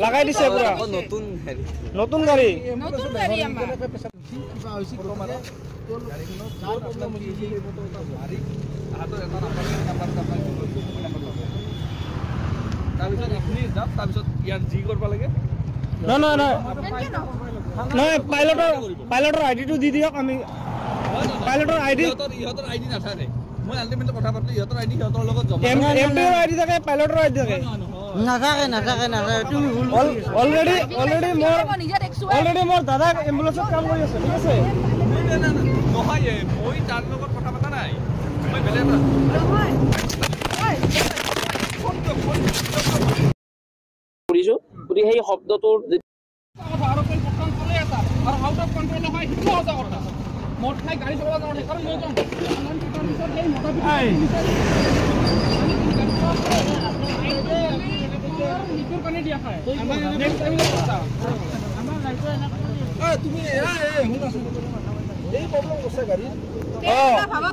লাগাই দিছে পুৰা নতুন গাড়ী পাইলটৰ আইডিটো দি দিয়ক আমি পাইলটৰ আইডি নাথাকে মই আলটিমেটলি কথা পাতিলো ইহঁতৰ আইডি সিহঁতৰ লগত জমা এমপিৰ আইডি থাকে পাইলটৰ আইডি থাকে নাথাকে তুমি অলৰেডি মোৰ দাদাক এম্বুলেন্সত কাম কৰি আছে ঠিক আছে নহয় মই তাৰ লগত কথা পতা নাই মই বেলেগ কৰিছো গতি সেই শব্দটোৰ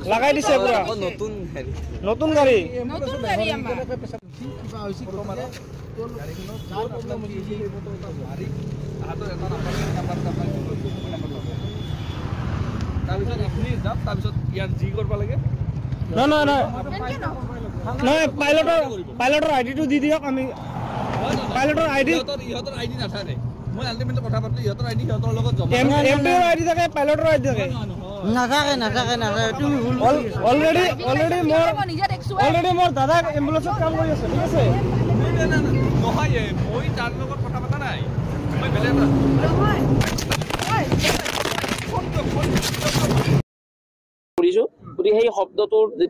লাগাই দিছে পুৰা নতুন গাড়ী পাইলটৰ আইডিটো দি দিয়ক আমি পাইলটৰ আইডি ইহঁতৰ আইডি নাথাকে মই আলটিমেটলি কথা পাতিলো ইহঁতৰ আইডি সিহঁতৰ লগত জমা এমপিৰ আইডি থাকে পাইলটৰ আইডি থাকে নাথাকে তুমি অলৰেডি মোৰ দাদাক এম্বুলেন্সত কাম কৰি আছে ঠিক আছে নহয় মই তাৰ লগত কথা পতা নাই মই বেলেগ কৰিছো গতিকে সেই শব্দটোৰ